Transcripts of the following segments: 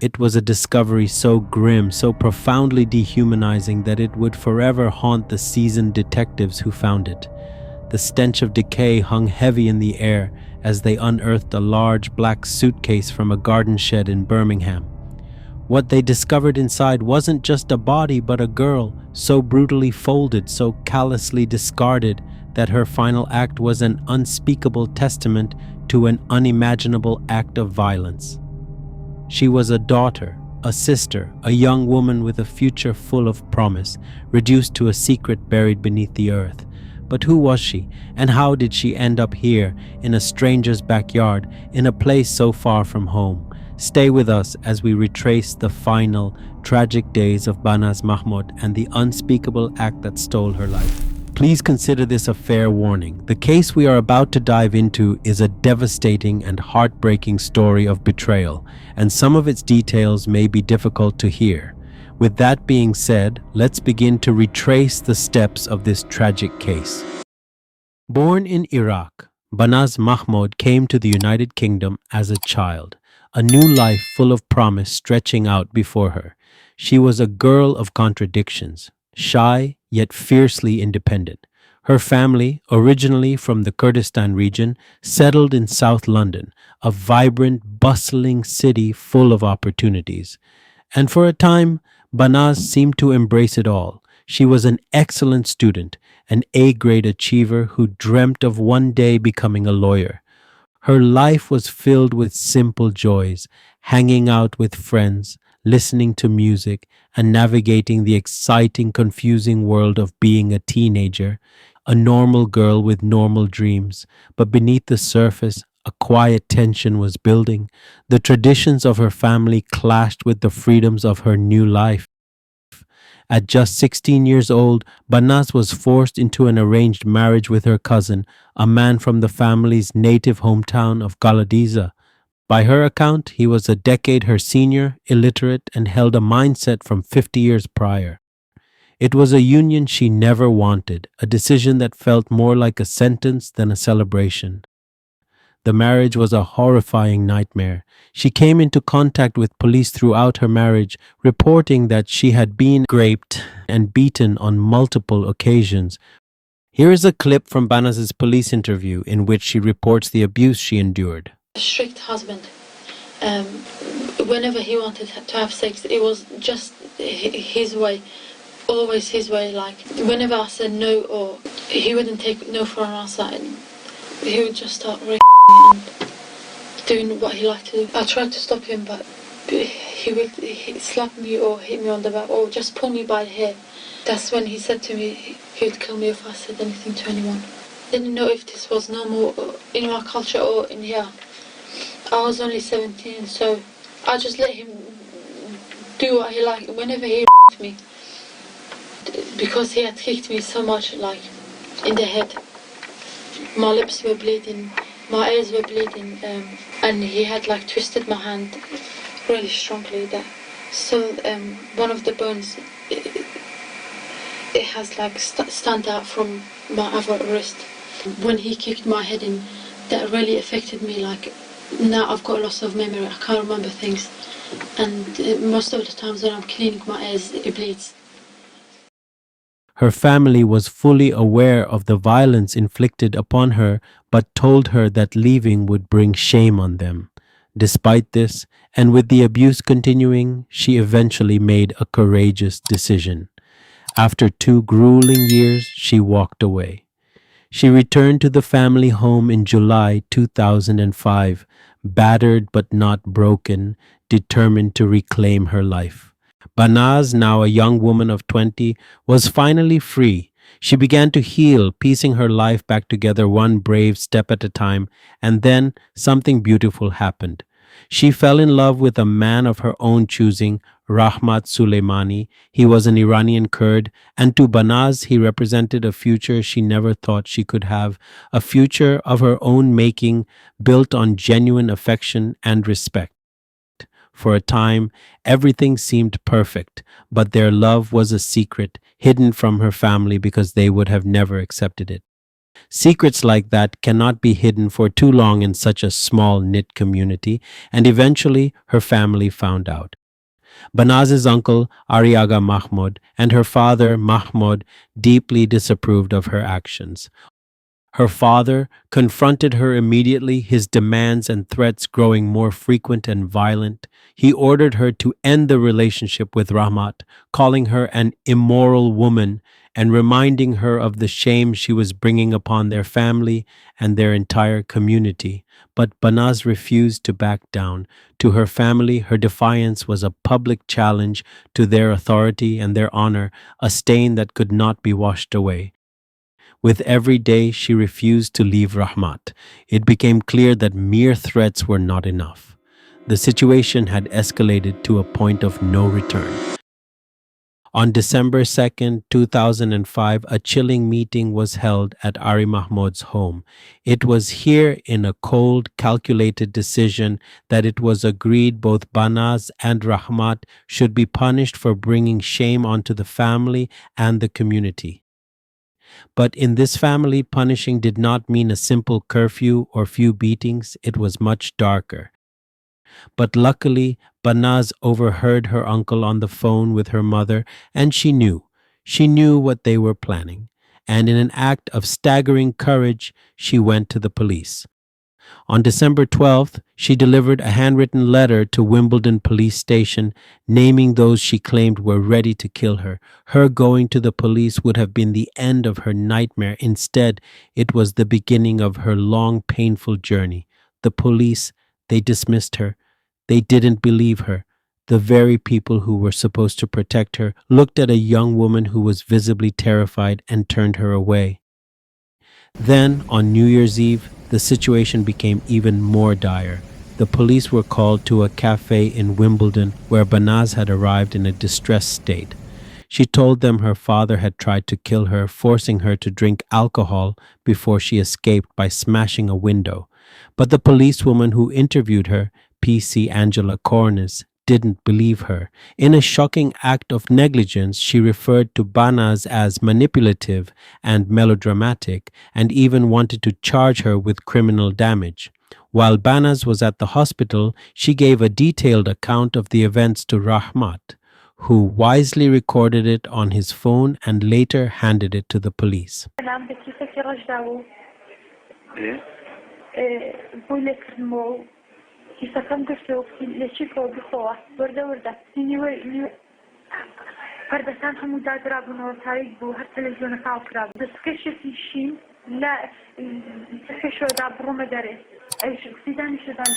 It was a discovery so grim, so profoundly dehumanizing that it would forever haunt the seasoned detectives who found it. The stench of decay hung heavy in the air as they unearthed a large black suitcase from a garden shed in Birmingham. What they discovered inside wasn't just a body, but a girl, so brutally folded, so callously discarded, that her final act was an unspeakable testament to an unimaginable act of violence. She was a daughter, a sister, a young woman with a future full of promise, reduced to a secret buried beneath the earth. But who was she, and how did she end up here, in a stranger's backyard, in a place so far from home? Stay with us as we retrace the final, tragic days of Banaz Mahmod and the unspeakable act that stole her life. Please consider this a fair warning. The case we are about to dive into is a devastating and heartbreaking story of betrayal, and some of its details may be difficult to hear. With that being said, let's begin to retrace the steps of this tragic case. Born in Iraq, Banaz Mahmod came to the United Kingdom as a child, a new life full of promise stretching out before her. She was a girl of contradictions, shy yet fiercely independent. Her family, originally from the Kurdistan region, settled in South London, a vibrant, bustling city full of opportunities. And for a time, Banaz seemed to embrace it all. She was an excellent student, an A-grade achiever who dreamt of one day becoming a lawyer. Her life was filled with simple joys, hanging out with friends, listening to music, and navigating the exciting, confusing world of being a teenager, a normal girl with normal dreams. But beneath the surface, a quiet tension was building. The traditions of her family clashed with the freedoms of her new life. At just 16 years old, Banaz was forced into an arranged marriage with her cousin, a man from the family's native hometown of Galadiza. By her account, he was a decade her senior, illiterate, and held a mindset from 50 years prior. It was a union she never wanted, a decision that felt more like a sentence than a celebration. The marriage was a horrifying nightmare. She came into contact with police throughout her marriage, reporting that she had been raped and beaten on multiple occasions. Here is a clip from Banaz's police interview in which she reports the abuse she endured. Strict husband. Whenever he wanted to have sex, it was just his way, always his way. Like whenever I said no, or he wouldn't take no for an answer, and he would just start raping and doing what he liked to do. I tried to stop him, but he would slap me or hit me on the back or just pull me by the hair. That's when he said to me he would kill me if I said anything to anyone. I didn't know if this was normal in our culture or in here. I was only 17, so I just let him do what he liked. Whenever he me, because he had kicked me so much, like in the head, my lips were bleeding, my ears were bleeding, and he had like twisted my hand really strongly. So one of the bones, it has like stand out from my other wrist. When he kicked my head in, that really affected me. Like now I've got loss of memory, I can't remember things, and most of the times when I'm cleaning my ears, it bleeds. Her family was fully aware of the violence inflicted upon her, but told her that leaving would bring shame on them. Despite this, and with the abuse continuing, she eventually made a courageous decision. After 2 grueling years, she walked away. She returned to the family home in July 2005, battered but not broken, determined to reclaim her life. Banaz, now a young woman of 20, was finally free. She began to heal, piecing her life back together one brave step at a time, and then something beautiful happened. She fell in love with a man of her own choosing, Rahmat Suleimani. He was an Iranian Kurd, and to Banaz he represented a future she never thought she could have, a future of her own making, built on genuine affection and respect. For a time, everything seemed perfect, but their love was a secret, hidden from her family because they would have never accepted it. Secrets like that cannot be hidden for too long in such a small knit community, and eventually her family found out. Banaz's uncle, Ariaga Mahmod, and her father, Mahmud, deeply disapproved of her actions. Her father confronted her immediately, his demands and threats growing more frequent and violent. He ordered her to end the relationship with Rahmat, calling her an immoral woman and reminding her of the shame she was bringing upon their family and their entire community. But Banaz refused to back down. To her family, her defiance was a public challenge to their authority and their honor, a stain that could not be washed away. With every day she refused to leave Rahmat, it became clear that mere threats were not enough. The situation had escalated to a point of no return. On December 2nd, 2005, a chilling meeting was held at Ari Mahmoud's home. It was here, in a cold, calculated decision, that it was agreed both Banaz and Rahmat should be punished for bringing shame onto the family and the community. But in this family, punishing did not mean a simple curfew or few beatings, it was much darker. But luckily, Banaz overheard her uncle on the phone with her mother, and she knew. She knew what they were planning. And in an act of staggering courage, she went to the police. On December 12th, she delivered a handwritten letter to Wimbledon Police Station naming those she claimed were ready to kill her. Her going to the police would have been the end of her nightmare. Instead, it was the beginning of her long, painful journey. The police, they dismissed her. They didn't believe her. The very people who were supposed to protect her looked at a young woman who was visibly terrified and turned her away. Then, on New Year's Eve, the situation became even more dire. The police were called to a cafe in Wimbledon where Banaz had arrived in a distressed state. She told them her father had tried to kill her, forcing her to drink alcohol before she escaped by smashing a window. But the policewoman who interviewed her, PC Angela Cornes, didn't believe her. In a shocking act of negligence, she referred to Banaz as manipulative and melodramatic and even wanted to charge her with criminal damage. While Banaz was at the hospital, she gave a detailed account of the events to Rahmat, who wisely recorded it on his phone and later handed it to the police. كيسكن قصو لشي كو بخوا ورده فردسان حمودا درابنو تاريخ بو هر تلفزيون كاوكرا دسكش في شين لا تكشو دا برومداري ايش سيدان شدان.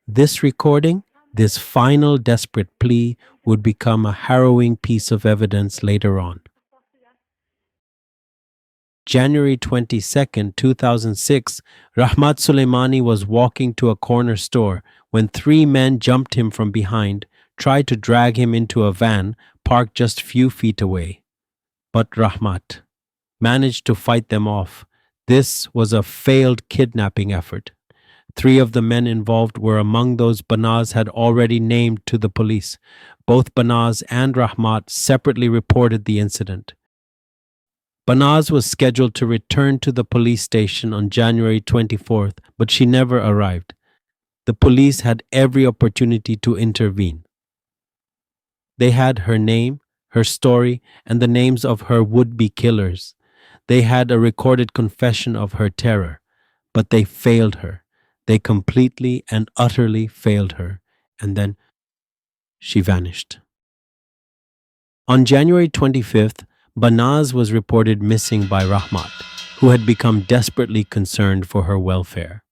This recording, this final desperate plea, would become a harrowing piece of evidence later on. January 22nd, 2006, Rahmat Suleimani was walking to a corner store when three men jumped him from behind, tried to drag him into a van parked just few feet away. But Rahmat managed to fight them off. This was a failed kidnapping effort. Three of the men involved were among those Banaz had already named to the police. Both Banaz and Rahmat separately reported the incident. Banaz was scheduled to return to the police station on January 24th, but she never arrived. The police had every opportunity to intervene. They had her name, her story, and the names of her would-be killers. They had a recorded confession of her terror, but they failed her. They completely and utterly failed her, and then she vanished. On January 25th, Banaz was reported missing by Rahmat, who had become desperately concerned for her welfare.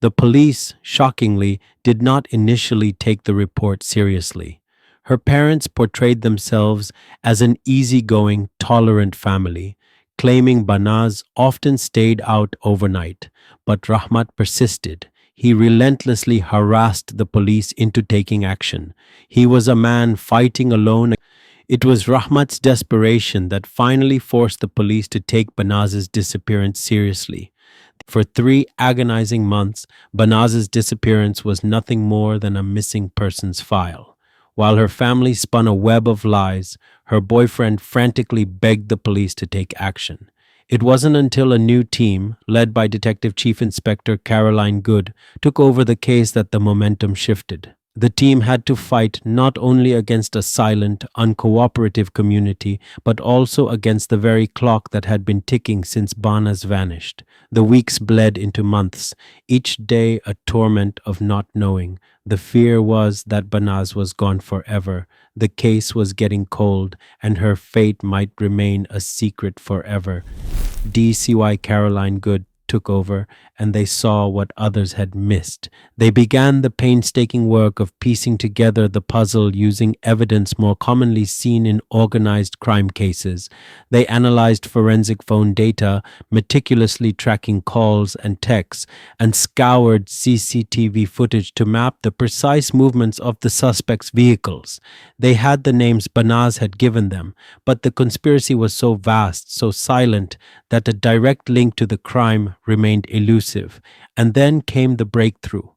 The police, shockingly, did not initially take the report seriously. Her parents portrayed themselves as an easygoing, tolerant family, claiming Banaz often stayed out overnight. But Rahmat persisted. He relentlessly harassed the police into taking action. He was a man fighting alone. It was Rahmat's desperation that finally forced the police to take Banaz's disappearance seriously. For 3 agonizing months, Banaz's disappearance was nothing more than a missing persons file. While her family spun a web of lies, her boyfriend frantically begged the police to take action. It wasn't until a new team, led by Detective Chief Inspector Caroline Good, took over the case that the momentum shifted. The team had to fight not only against a silent, uncooperative community, but also against the very clock that had been ticking since Banaz vanished. The weeks bled into months, each day a torment of not knowing. The fear was that Banaz was gone forever. The case was getting cold, and her fate might remain a secret forever. DCY Caroline Good took over, and they saw what others had missed. They began the painstaking work of piecing together the puzzle using evidence more commonly seen in organized crime cases. They analyzed forensic phone data, meticulously tracking calls and texts, and scoured CCTV footage to map the precise movements of the suspects' vehicles. They had the names Banaz had given them, but the conspiracy was so vast, so silent, that a direct link to the crime remained elusive. And then came the breakthrough.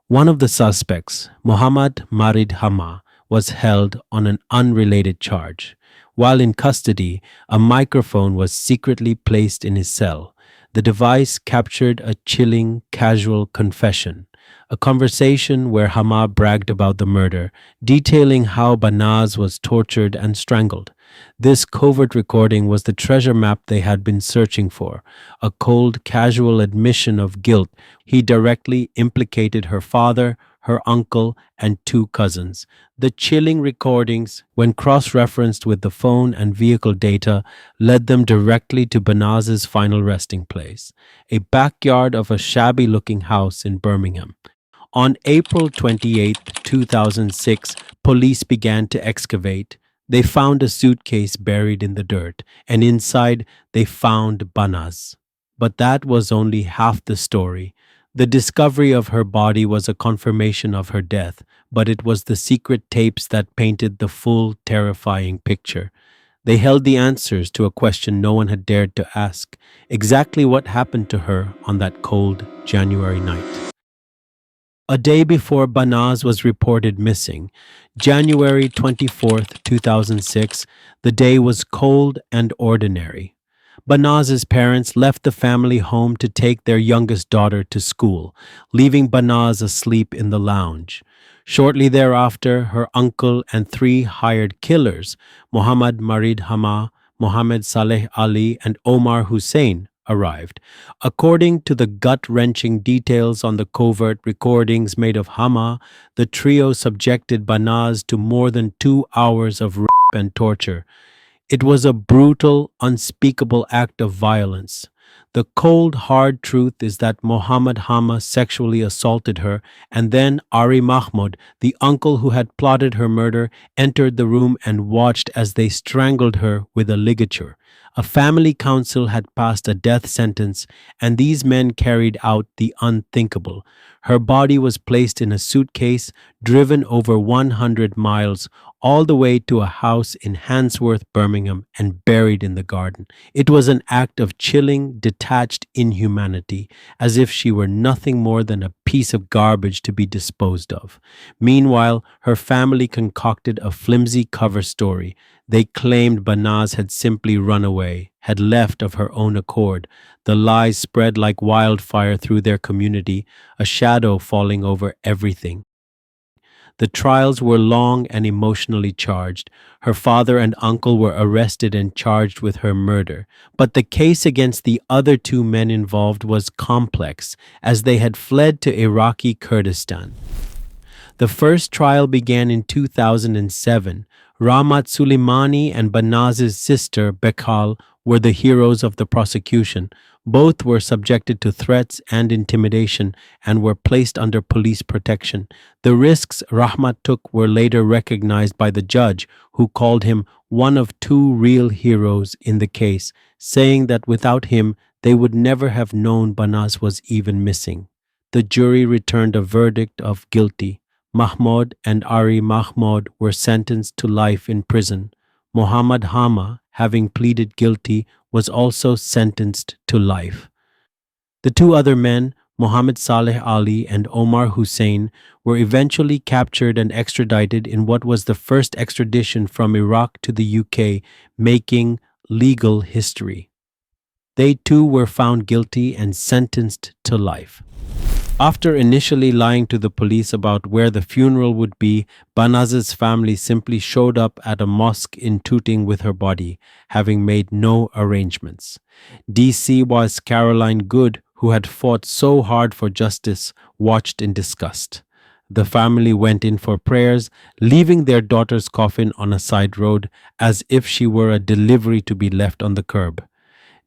One of the suspects, Mohammad Marid Hama, was held on an unrelated charge. While in custody, a microphone was secretly placed in his cell. The device captured a chilling, casual confession, a conversation where Hama bragged about the murder, detailing how Banaz was tortured and strangled. This covert recording was the treasure map they had been searching for, a cold, casual admission of guilt. He directly implicated her father, her uncle, and two cousins. The chilling recordings, when cross-referenced with the phone and vehicle data, led them directly to Banaz's final resting place, a backyard of a shabby-looking house in Birmingham. On April 28, 2006, police began to excavate. They found a suitcase buried in the dirt, and inside they found Banaz. But that was only half the story. The discovery of her body was a confirmation of her death, but it was the secret tapes that painted the full, terrifying picture. They held the answers to a question no one had dared to ask: exactly what happened to her on that cold January night. A day before Banaz was reported missing, January 24th, 2006, the day was cold and ordinary. Banaz's parents left the family home to take their youngest daughter to school, leaving Banaz asleep in the lounge. Shortly thereafter, her uncle and three hired killers, Mohammad Marid Hama, Mohammed Saleh Ali, and Omar Hussein, arrived. According to the gut-wrenching details on the covert recordings made of Hama, the trio subjected Banaz to more than 2 hours of rape and torture. It was a brutal, unspeakable act of violence. The cold, hard truth is that Mohammed Hama sexually assaulted her, and then Ari Mahmod, the uncle who had plotted her murder, entered the room and watched as they strangled her with a ligature. A family council had passed a death sentence, and these men carried out the unthinkable. Her body was placed in a suitcase, driven over 100 miles, all the way to a house in Handsworth, Birmingham, and buried in the garden. It was an act of chilling, detached inhumanity, as if she were nothing more than a piece of garbage to be disposed of. Meanwhile, her family concocted a flimsy cover story. They claimed Banaz had simply run away, had left of her own accord. The lies spread like wildfire through their community, a shadow falling over everything. The trials were long and emotionally charged. Her father and uncle were arrested and charged with her murder. But the case against the other two men involved was complex, as they had fled to Iraqi Kurdistan. The first trial began in 2007. Ramat Suleimani and Banaz's sister, Bekal, were the heroes of the prosecution. Both were subjected to threats and intimidation and were placed under police protection. The risks Rahmat took were later recognized by the judge, who called him one of two real heroes in the case, saying that without him, they would never have known Banaz was even missing. The jury returned a verdict of guilty. Mahmoud and Ari Mahmoud were sentenced to life in prison. Mohammed Hama, having pleaded guilty, was also sentenced to life. The two other men, Mohammed Saleh Ali and Omar Hussein, were eventually captured and extradited in what was the first extradition from Iraq to the UK, making legal history. They too were found guilty and sentenced to life. After initially lying to the police about where the funeral would be, Banaz's family simply showed up at a mosque in Tooting with her body, having made no arrangements. DC's Caroline Good, who had fought so hard for justice, watched in disgust. The family went in for prayers, leaving their daughter's coffin on a side road as if she were a delivery to be left on the curb.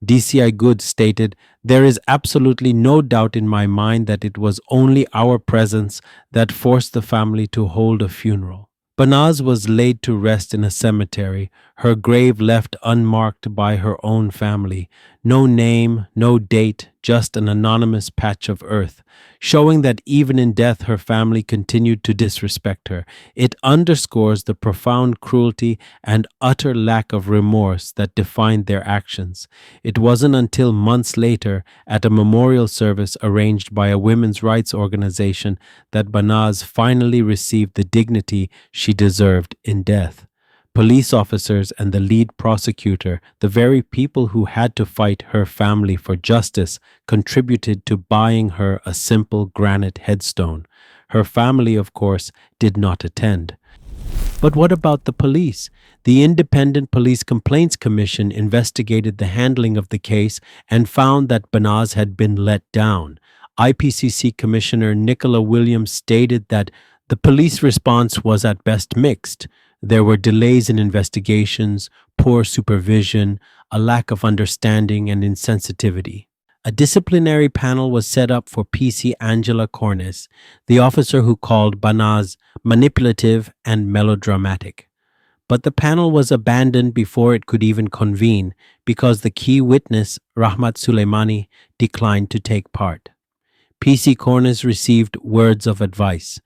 DCI Good stated, "There is absolutely no doubt in my mind that it was only our presence that forced the family to hold a funeral." Banaz was laid to rest in a cemetery, her grave left unmarked by her own family. No name, no date, just an anonymous patch of earth, showing that even in death her family continued to disrespect her. It underscores the profound cruelty and utter lack of remorse that defined their actions. It wasn't until months later, at a memorial service arranged by a women's rights organization, that Banaz finally received the dignity she deserved in death. Police officers and the lead prosecutor, the very people who had to fight her family for justice, contributed to buying her a simple granite headstone. Her family, of course, did not attend. But what about the police? The Independent Police Complaints Commission investigated the handling of the case and found that Banaz had been let down. IPCC Commissioner Nicola Williams stated that the police response was at best mixed. There were delays in investigations, poor supervision, a lack of understanding, and insensitivity. A disciplinary panel was set up for PC Angela Cornes, the officer who called Banaz manipulative and melodramatic. But the panel was abandoned before it could even convene because the key witness, Rahmat Suleimani, declined to take part. PC Cornes received words of advice.